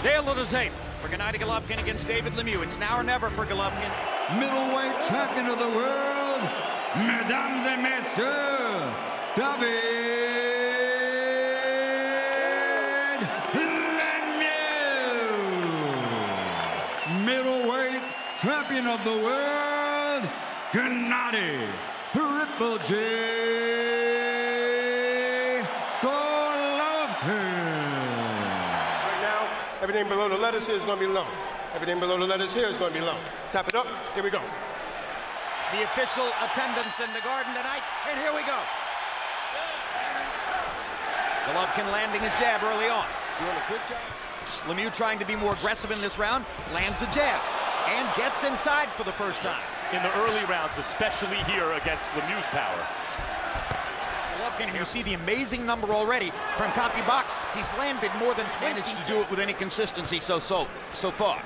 Dale to the tape for Gennady Golovkin against David Lemieux. It's now or never for Golovkin. Middleweight champion of the world, mesdames et messieurs, David Lemieux. Middleweight champion of the world, Gennady Triple G Golovkin. Everything below the letters here is going to be low. Everything below the letters here is going to be low. Tap it up. Here we go. The official attendance in the Garden tonight, and here we go. Golovkin landing his jab early on. Doing a good job. Lemieux trying to be more aggressive in this round, lands a jab, and gets inside for the first time. In the early rounds, especially here against Lemieux's power. Golovkin, you see the amazing number already from CompuBox. He's landed more than 20. Managed to do it with any consistency so far.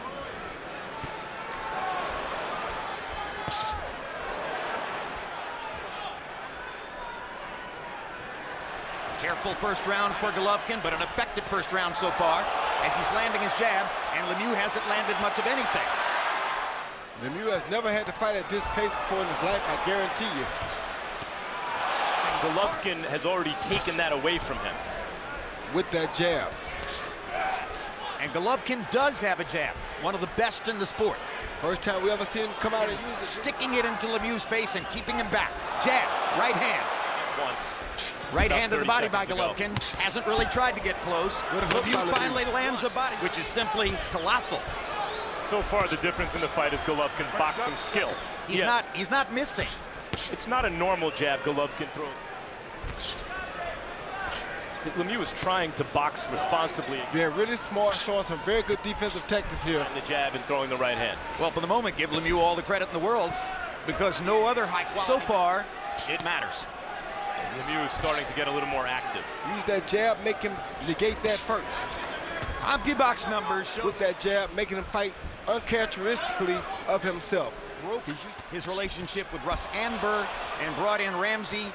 Careful first round for Golovkin, but an effective first round so far as he's landing his jab, and Lemieux hasn't landed much of anything. Lemieux has never had to fight at this pace before in his life, I guarantee you. Golovkin has already taken that away from him. With that jab. And Golovkin does have a jab, one of the best in the sport. First time we ever seen him come out and use it. Sticking it into Lemieux's face and keeping him back. Jab, right hand. Once. Right hand to the body by Golovkin. Hasn't really tried to get close. Lemieux finally lands a body, which is simply colossal. So far, the difference in the fight is Golovkin's boxing skill. He's not missing. It's not a normal jab Golovkin throws. Lemieux is trying to box responsibly. Being really smart, showing some very good defensive tactics here. And the jab and throwing the right hand. Well, for the moment, give Lemieux all the credit in the world because no other high quality. So far, it matters. Lemieux is starting to get a little more active. Use that jab, make him negate that first. CompuBox numbers show with that jab, making him fight uncharacteristically of himself. Broke his relationship with Russ Anber and brought in Ramsey,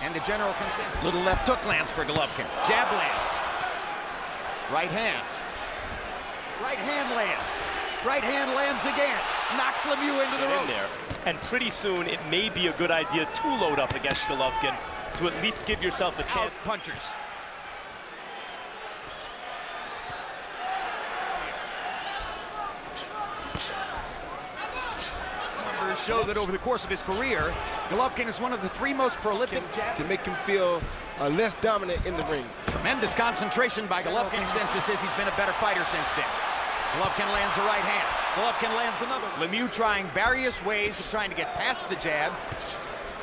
and the general consensus. Little left hook lands for Golovkin. Jab lands. Right hand. Right hand lands. Right hand lands again. Knocks Lemieux into the ropes. There. And pretty soon, it may be a good idea to load up against Golovkin to at least give yourself a chance. Out punchers. Numbers show that over the course of his career, Golovkin is one of the 3 most prolific jabs. To make him feel less dominant in the ring. Tremendous concentration by Golovkin. Consensus says he's been a better fighter since then. Golovkin lands a right hand. Golovkin lands another. Lemieux trying various ways of trying to get past the jab.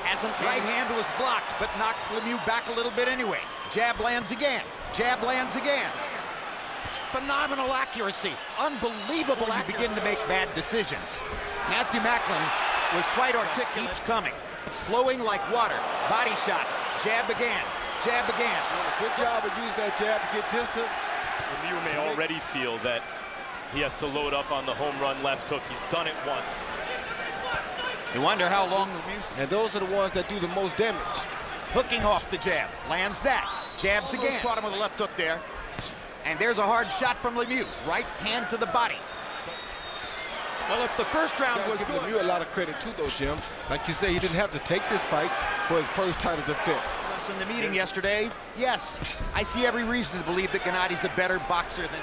Hasn't. Right hand was blocked, but knocked Lemieux back a little bit anyway. Jab lands again. Jab lands again. Phenomenal accuracy. Unbelievable accuracy. You begin to make bad decisions. Matthew Macklin was quite articulate. Keeps coming. Flowing like water. Body shot. Jab again. Jab again. Good job of using that jab to get distance. Lemieux may already feel that he has to load up on the home run left hook. He's done it once. You wonder how long. And those are the ones that do the most damage. Hooking off the jab. Lands that. Jabs again. Caught him with a left hook there. And there's a hard shot from Lemieux. Right hand to the body. Well, if the first round was good. Lemieux a lot of credit too, though, Jim. Like you say, he didn't have to take this fight for his first title defense. In the meeting yesterday, yes, I see every reason to believe that Gennady's a better boxer than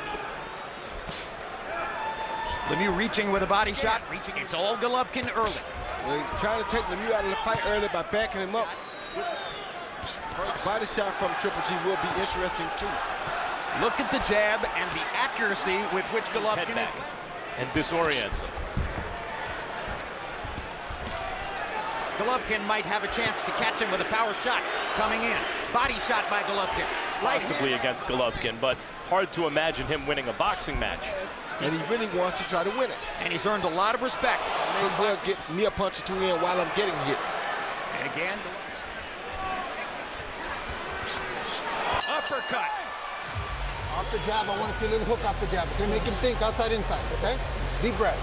Lemieux reaching with a body shot. It's all Golovkin early. Well, he's trying to take Lemieux out of the fight early by backing him up. First body shot from Triple G will be interesting too. Look at the jab and the accuracy with which Golovkin is. And disorients him. Golovkin might have a chance to catch him with a power shot coming in. Body shot by Golovkin. Possibly against Golovkin, but hard to imagine him winning a boxing match. And he really wants to try to win it. And he's earned a lot of respect. I may well get me a punch or two in while I'm getting hit. And again. Uppercut. Off the jab, I want to see a little hook off the jab. Okay, make him think outside, inside, okay? Deep breath.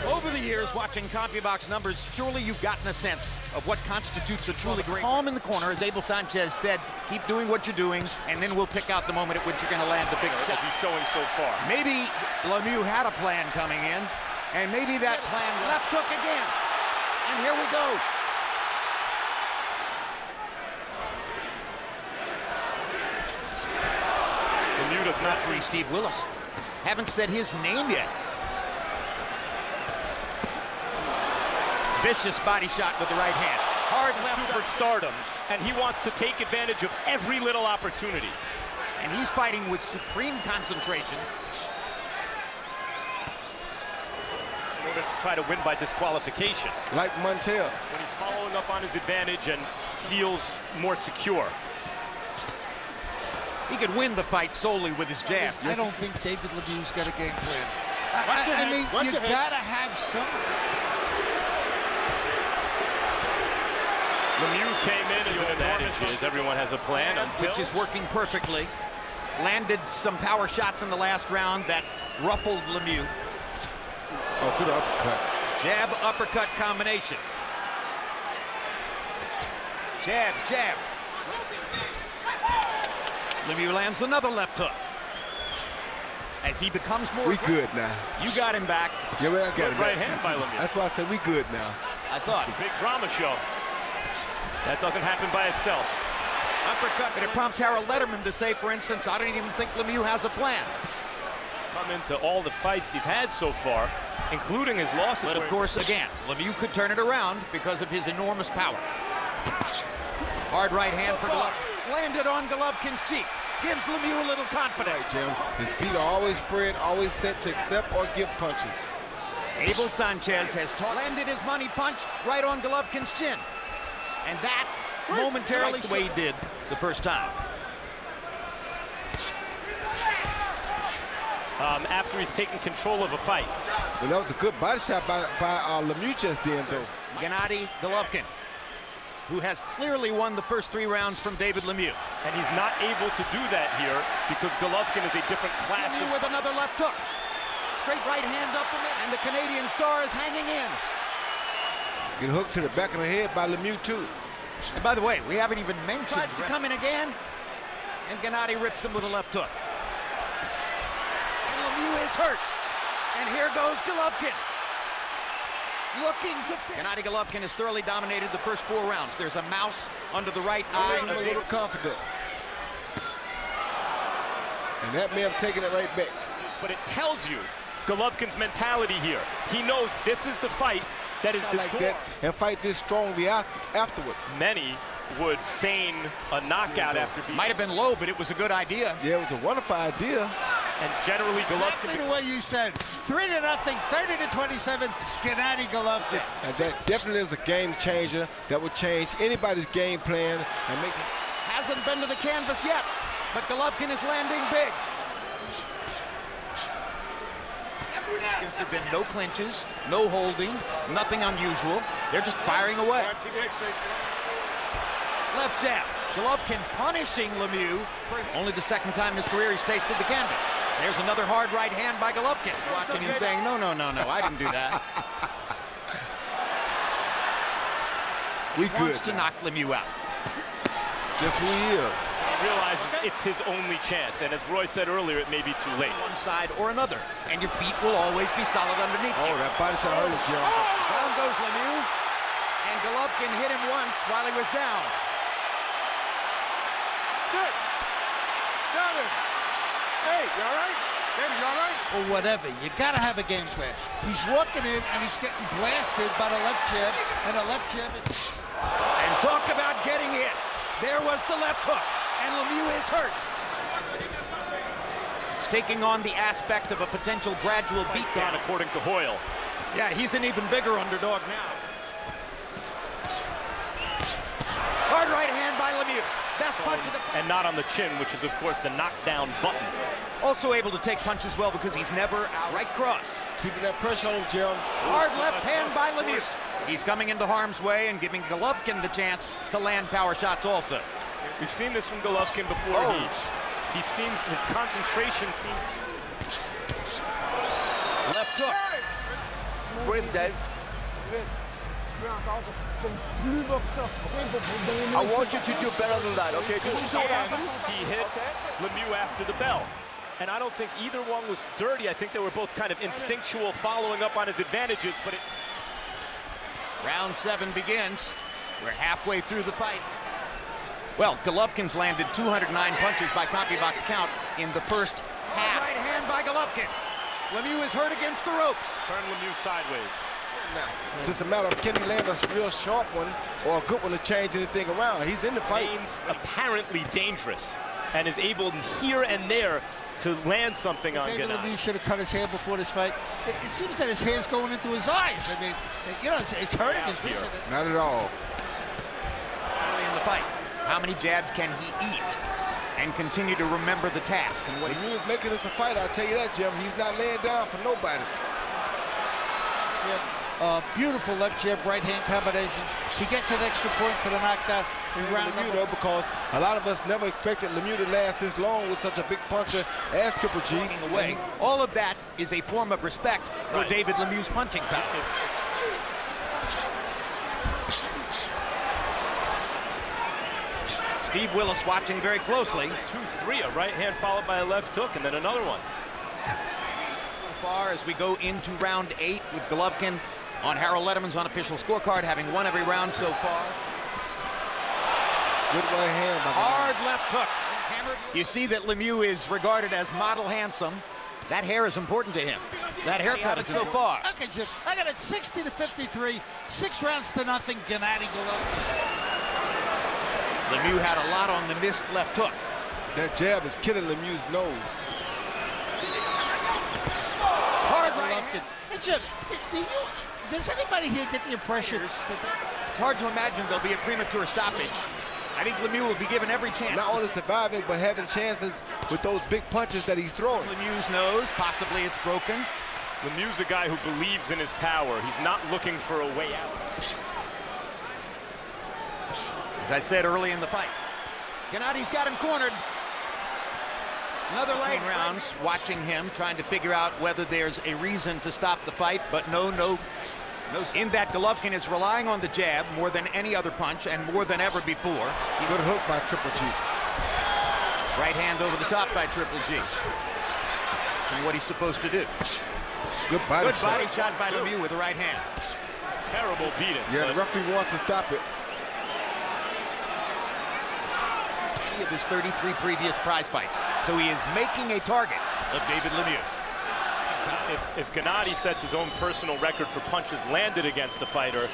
Over the years, watching CompuBox numbers, surely you've gotten a sense of what constitutes a truly great... Calm in the corner, as Abel Sanchez said, keep doing what you're doing, and then we'll pick out the moment at which you're going to land the big shot. As he's showing so far. Maybe Lemieux had a plan coming in, and maybe that plan left hook again. And here we go. Lemieux does not Referee Steve Willis. Haven't said his name yet. Vicious body shot with the right hand. Hard left. Superstardom, and he wants to take advantage of every little opportunity. And he's fighting with supreme concentration. In order to try to win by disqualification. Like Montel. When he's following up on his advantage and feels more secure. He could win the fight solely with his jab. I don't think David Lemieux's got a game plan. I mean, you gotta have some. Lemieux came in as an advantage, as everyone has a plan until... Which is working perfectly. Landed some power shots in the last round that ruffled Lemieux. Oh, good uppercut. Jab, uppercut combination. Jab, jab. Lemieux lands another left hook. As he becomes more... We good now. You got him back. Yeah, I got him right back. hand by Lemieux. That's why I said we good now. I thought. Big drama show. That doesn't happen by itself. Uppercut, but it prompts Harold Letterman to say, for instance, I don't even think Lemieux has a plan. Come into all the fights he's had so far, including his losses. But of course, again, Lemieux could turn it around because of his enormous power. Hard right hand for Golovkin. Landed on Golovkin's cheek. Gives Lemieux a little confidence. Right, Jim. His feet are always spread, always set to accept or give punches. Abel Sanchez has landed his money punch right on Golovkin's chin. And that momentarily the way he did the first time. After he's taken control of a fight. Well, that was a good body shot by Lemieux just then, though. Gennady Golovkin, who has clearly won the first 3 rounds from David Lemieux. And he's not able to do that here because Golovkin is a different class. Lemieux with another left hook. Straight right hand up the middle, and the Canadian star is hanging in. Get hooked to the back of the head by Lemieux, too. And by the way, we haven't even mentioned... Tries to come in again, and Gennady rips him with a left hook. And Lemieux is hurt. And here goes Golovkin. Looking to... Gennady Golovkin has thoroughly dominated the first 4 rounds. There's a mouse under the right eye. A little confidence. And that may have taken it right back. But it tells you Golovkin's mentality here. He knows this is the fight that is the like that and fight this strongly afterwards. Many would feign a knockout after being... Might have been low, but it was a good idea. Yeah, it was a wonderful idea. And generally Golovkin... Exactly the way you said. 3-0, 30-27, Gennady Golovkin. And that definitely is a game changer that would change anybody's game plan and make... Hasn't been to the canvas yet, but Golovkin is landing big. There's been no clinches, no holding, nothing unusual. They're just firing away. Left jab. Golovkin punishing Lemieux. Only the second time in his career he's tasted the canvas. There's another hard right hand by Golovkin. Watching and saying, no, I didn't do that. He wants to knock Lemieux out. Just who he is. He realizes it's his only chance, and as Roy said earlier, it may be too late. One side or another, and your feet will always be solid underneath you. Oh, that body shot hurt him, Jim. Down goes Lemieux, and Golovkin hit him once while he was down. 6, 7, 8. You all right? Baby, you all right? Or whatever. You gotta have a game plan. He's walking in and he's getting blasted by the left jab, and the left jab is... And talk about getting hit. There was the left hook, and Lemieux is hurt. It's taking on the aspect of a potential gradual beatdown, according to Hoyle. Yeah, he's an even bigger underdog now. Hard right hand by Lemieux. Best punch of the... And not on the chin, which is, of course, the knockdown button. Also able to take punches well because he's never out. Right cross. Keeping that pressure on him, Jim. Hard left hand by Lemieux. He's coming into harm's way and giving Golovkin the chance to land power shots also. We've seen this from Golovkin before. He seems, his concentration seems... Left hook. Breathe, Dave. I want you to do better than that, okay? Did you see what happened? He hit Lemieux after the bell. And I don't think either one was dirty. I think they were both kind of instinctual, following up on his advantages, but it... Round 7 begins. We're halfway through the fight. Well, Golovkin's landed 209 punches by CompuBox count in the first half. Right hand by Golovkin. Lemieux is hurt against the ropes. Turn Lemieux sideways. Now, it's just a matter of can he land a real sharp one or a good one to change anything around. He's in the fight. Remains apparently dangerous and is able here and there to land something on David Gennady. Lemieux should have cut his hair before this fight. It seems that his hair's going into his eyes. I mean, you know, it's hurting his vision. Not at all. Early in the fight, how many jabs can he eat and continue to remember the task? And what When he was making this a fight, I'll tell you that, Jim. He's not laying down for nobody. Beautiful left jab, right hand combinations. He gets an extra point for the knockdown in round Lemieux, number. though, because a lot of us never expected Lemieux to last this long with such a big puncher as Triple G. away. All of that is a form of respect for Right. David Lemieux's punching power. Steve Willis watching very closely. 2-3, a right hand followed by a left hook, and then another one. So far as we go into round 8 with Golovkin on Harold Letterman's unofficial scorecard, having won every round so far. Good right hand by Hard left hook. You see that Lemieux is regarded as model handsome. That hair is important to him. That haircut is so far. Okay, Jim, I got it 60-53, 6 rounds to nothing, Gennady Golovkin. Lemieux had a lot on the missed left hook. That jab is killing Lemieux's nose. Hard Golovkin. Hey, Jim, does anybody here get the impression that It's hard to imagine there'll be a premature stoppage. I think Lemieux will be given every chance. Not only surviving, but having chances with those big punches that he's throwing. Lemieux's nose, possibly it's broken. Lemieux's a guy who believes in his power. He's not looking for a way out. As I said early in the fight, Gennady's got him cornered. Another leg rounds, watching him, trying to figure out whether there's a reason to stop the fight, but no. In that, Golovkin is relying on the jab more than any other punch and more than ever before. Good hook by Triple G. Right hand over the top by Triple G. And what he's supposed to do. Good body Good body shot by Lemieux with the right hand. Terrible beating. Yeah, the referee wants to stop it. Of his 33 previous prize fights. So he is making a target of David Lemieux. If Gennady sets his own personal record for punches landed against a fighter,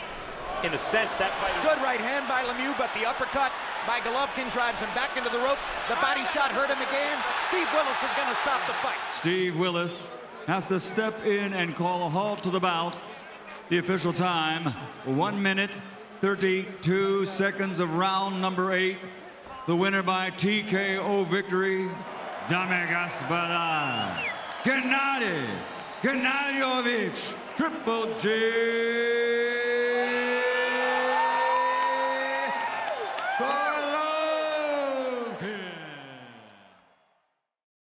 in a sense, that fighter... Good right hand by Lemieux, but the uppercut by Golovkin drives him back into the ropes. The body shot hurt him again. Steve Willis is going to stop the fight. Steve Willis has to step in and call a halt to the bout. The official time, 1 minute, 32 seconds of round number 8. The winner by TKO victory, Dame Gospoda, Gennady Triple G.